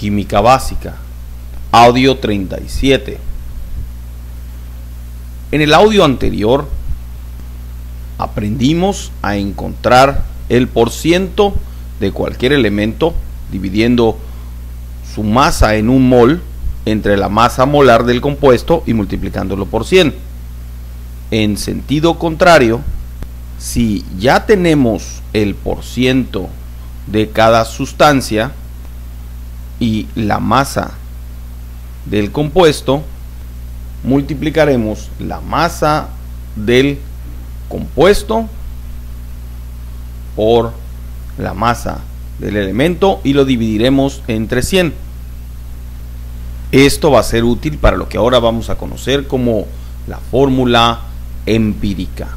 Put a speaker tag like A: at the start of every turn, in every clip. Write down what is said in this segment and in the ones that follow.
A: Química básica, audio 37. En el audio anterior aprendimos a encontrar el porciento de cualquier elemento dividiendo su masa en un mol entre la masa molar del compuesto y multiplicándolo por 100. En sentido contrario, si ya tenemos el porciento de cada sustancia y la masa del compuesto, multiplicaremos la masa del compuesto por la masa del elemento y lo dividiremos entre 100. Esto va a ser útil para lo que ahora vamos a conocer como la fórmula empírica.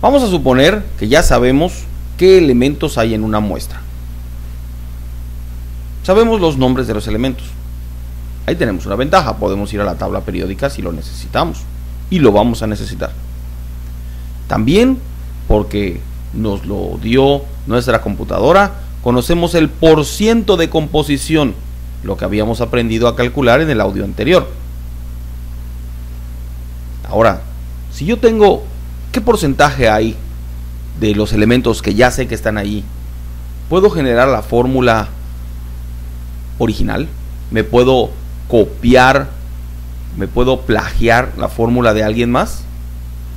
A: Vamos a suponer que ya sabemos qué elementos hay en una muestra. Sabemos los nombres de los elementos. Ahí tenemos una ventaja, podemos ir a la tabla periódica si lo necesitamos, y lo vamos a necesitar. También, porque nos lo dio nuestra computadora, conocemos el porciento de composición, lo que habíamos aprendido a calcular en el audio anterior. Ahora, si yo tengo, ¿qué porcentaje hay de los elementos que ya sé que están ahí? ¿Puedo generar la fórmula original? ¿Me puedo copiar, me puedo plagiar la fórmula de alguien más?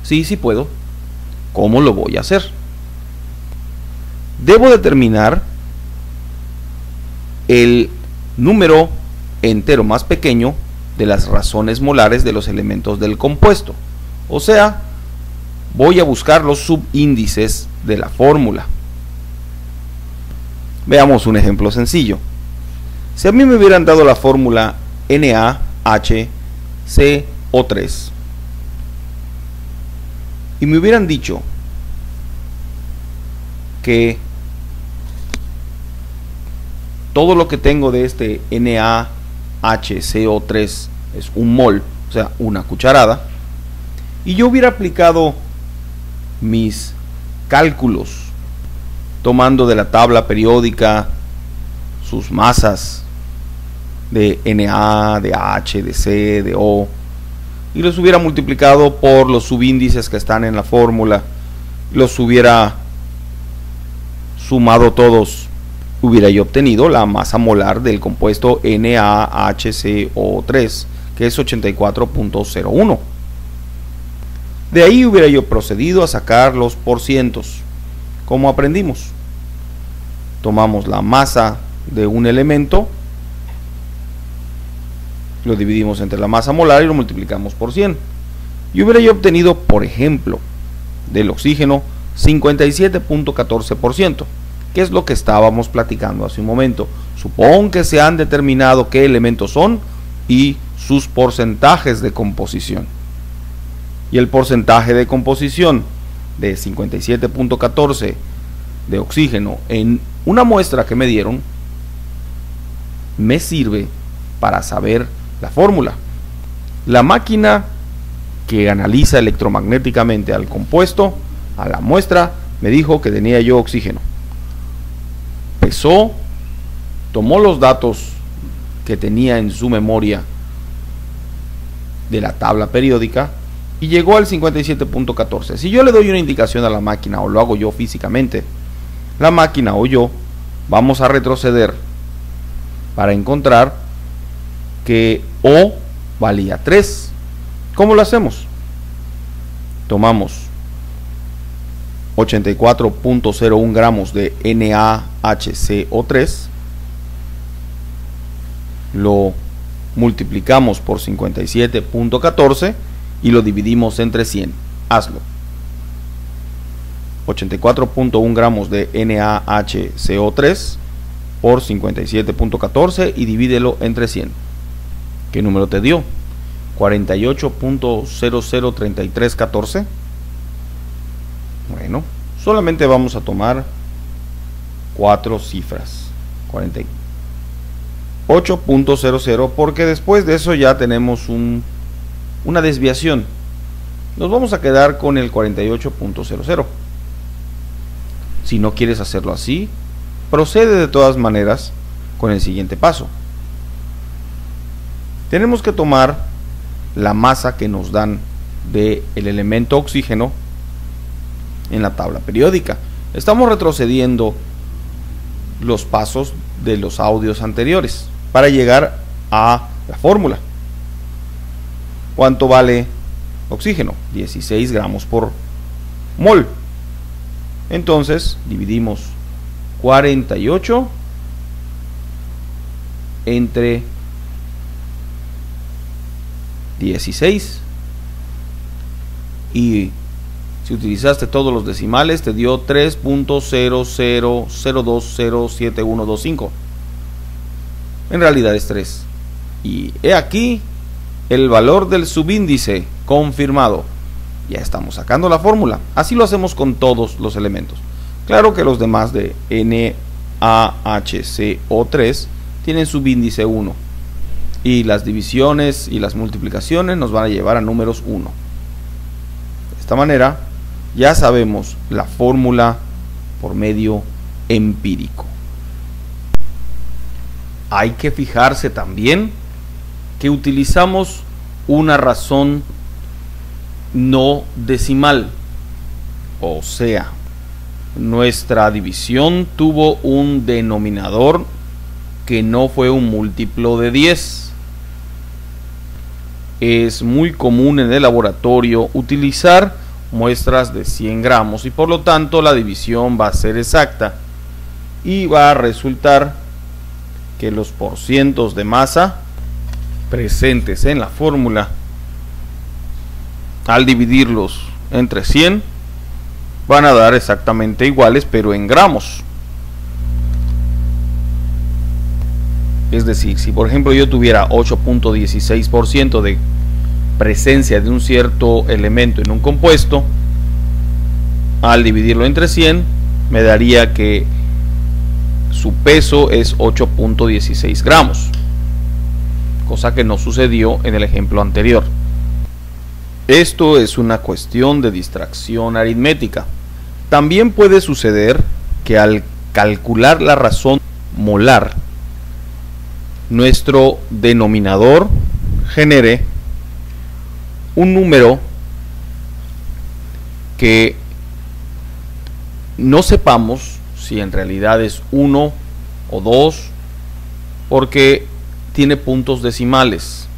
A: Sí, sí puedo. ¿Cómo lo voy a hacer? Debo determinar el número entero más pequeño de las razones molares de los elementos del compuesto. O sea, voy a buscar los subíndices de la fórmula. Veamos un ejemplo sencillo. Si a mí me hubieran dado la fórmula NaHCO3 y me hubieran dicho que todo lo que tengo de este NaHCO3 es un mol, o sea, una cucharada, y yo hubiera aplicado mis cálculos tomando de la tabla periódica sus masas de Na, de H, de C, de O, y los hubiera multiplicado por los subíndices que están en la fórmula, los hubiera sumado todos, hubiera yo obtenido la masa molar del compuesto NaHCO3, que es 84.01. De ahí hubiera yo procedido a sacar los porcientos, como aprendimos. Tomamos la masa de un elemento, lo dividimos entre la masa molar y lo multiplicamos por 100. Y hubiera yo obtenido, por ejemplo, del oxígeno 57.14%, que es lo que estábamos platicando hace un momento. Supón que se han determinado qué elementos son y sus porcentajes de composición. Y el porcentaje de composición de 57.14 de oxígeno en una muestra que me dieron me sirve para saber la fórmula. La máquina que analiza electromagnéticamente al compuesto, a la muestra, me dijo que tenía yo oxígeno. Pesó, tomó los datos que tenía en su memoria de la tabla periódica y llegó al 57.14. Si yo le doy una indicación a la máquina o lo hago yo físicamente, la máquina o yo vamos a retroceder para encontrar que O valía 3. ¿Cómo lo hacemos? Tomamos 84.01 gramos de NaHCO3, lo multiplicamos por 57.14 y lo dividimos entre 100. Hazlo. 84.1 gramos de NaHCO3 por 57.14 y divídelo entre 100. ¿Qué número te dio? 48.003314. Bueno, solamente vamos a tomar 4 cifras. 48.00, porque después de eso ya tenemos una desviación. Nos vamos a quedar con el 48.00. Si no quieres hacerlo así, procede de todas maneras con el siguiente paso. tenemos que tomar la masa que nos dan del elemento oxígeno en la tabla periódica. Estamos retrocediendo los pasos de los audios anteriores para llegar a la fórmula. ¿Cuánto vale oxígeno? 16 gramos por mol. Entonces dividimos 48 entre 16 y si utilizaste todos los decimales te dio 3.0002072125. En realidad es 3. Y he aquí el valor del subíndice confirmado. Ya estamos sacando la fórmula. Así lo hacemos con todos los elementos. Claro que los demás de NaHCO3 tienen subíndice 1. Y las divisiones y las multiplicaciones nos van a llevar a números 1. De esta manera ya sabemos la fórmula por medio empírico. Hay que fijarse también que utilizamos una razón no decimal, o sea, nuestra división tuvo un denominador que no fue un múltiplo de 10. Es muy común en el laboratorio utilizar muestras de 100 gramos y por lo tanto la división va a ser exacta y va a resultar que los porcientos de masa presentes en la fórmula, al dividirlos entre 100, van a dar exactamente iguales, pero en gramos. Es decir, si por ejemplo yo tuviera 8.16% de presencia de un cierto elemento en un compuesto, al dividirlo entre 100, me daría que su peso es 8.16 gramos, cosa que no sucedió en el ejemplo anterior. Esto es una cuestión de distracción aritmética. También puede suceder que al calcular la razón molar, nuestro denominador genere un número que no sepamos si en realidad es 1 o 2, porque tiene puntos decimales.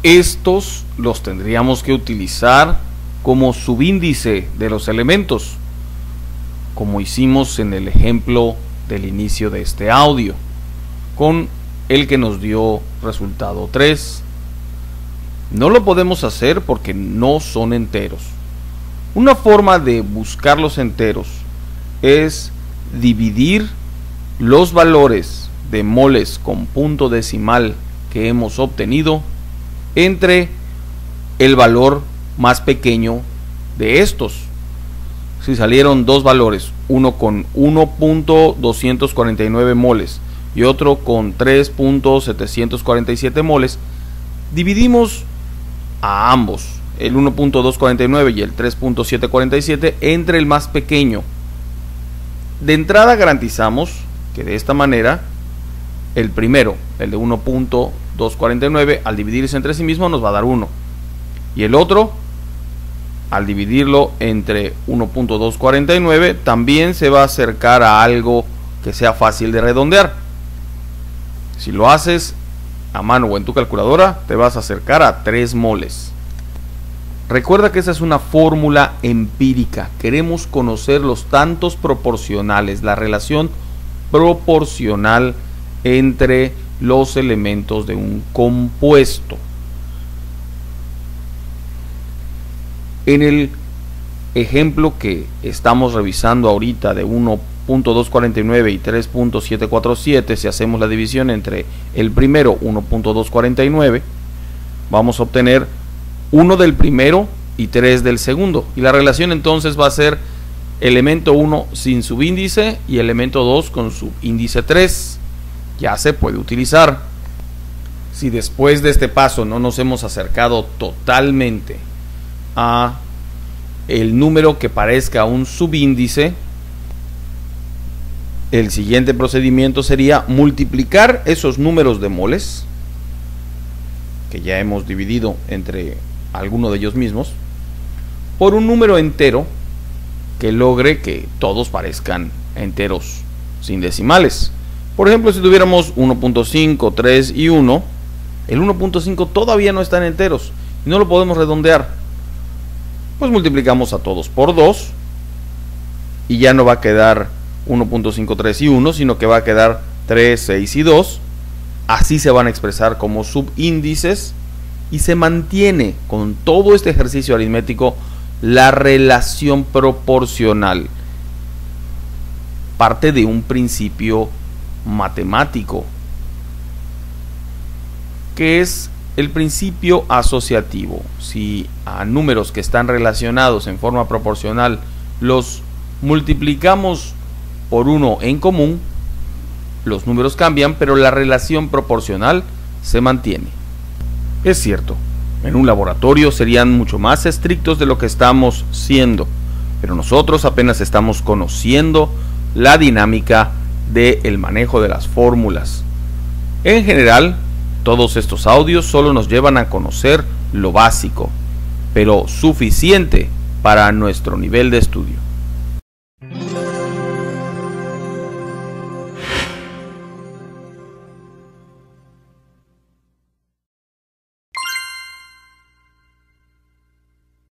A: Estos los tendríamos que utilizar como subíndice de los elementos, como hicimos en el ejemplo del inicio de este audio, con el que nos dio resultado 3. No lo podemos hacer porque no son enteros. Una forma de buscar los enteros es dividir los valores de moles con punto decimal que hemos obtenido entre el valor más pequeño de estos. Si salieron dos valores, uno con 1.249 moles y otro con 3.747 moles, dividimos a ambos, el 1.249 y el 3.747, entre el más pequeño. De entrada garantizamos que de esta manera el primero, el de 1.249, al dividirse entre sí mismo nos va a dar 1, y el otro, al dividirlo entre 1.249, también se va a acercar a algo que sea fácil de redondear. Si lo haces a mano o en tu calculadora, te vas a acercar a 3 moles. Recuerda que esa es una fórmula empírica. Queremos conocer los tantos proporcionales, la relación proporcional entre los elementos de un compuesto. En el ejemplo que estamos revisando ahorita de 1.249 y 3.747, si hacemos la división entre el primero, 1.249, vamos a obtener 1 del primero y 3 del segundo, y la relación entonces va a ser elemento 1 sin subíndice y elemento 2 con subíndice 3. Ya se puede utilizar. Si después de este paso no nos hemos acercado totalmente a el número que parezca un subíndice, El siguiente procedimiento sería multiplicar esos números de moles, que ya hemos dividido entre alguno de ellos mismos, por un número entero que logre que todos parezcan enteros sin decimales. Por ejemplo, si tuviéramos 1.5, 3 y 1, el 1.5 todavía no está en enteros y no lo podemos redondear. Pues multiplicamos a todos por 2 y ya no va a quedar 1.5, 3 y 1, sino que va a quedar 3, 6 y 2. Así se van a expresar como subíndices y se mantiene con todo este ejercicio aritmético la relación proporcional. Parte de un principio matemático, que es el principio asociativo. Si a números que están relacionados en forma proporcional los multiplicamos por uno en común, los números cambian, pero la relación proporcional se mantiene. Es cierto, en un laboratorio serían mucho más estrictos de lo que estamos siendo, pero nosotros apenas estamos conociendo la dinámica del manejo de las fórmulas. En general, todos estos audios solo nos llevan a conocer lo básico, pero suficiente para nuestro nivel de estudio.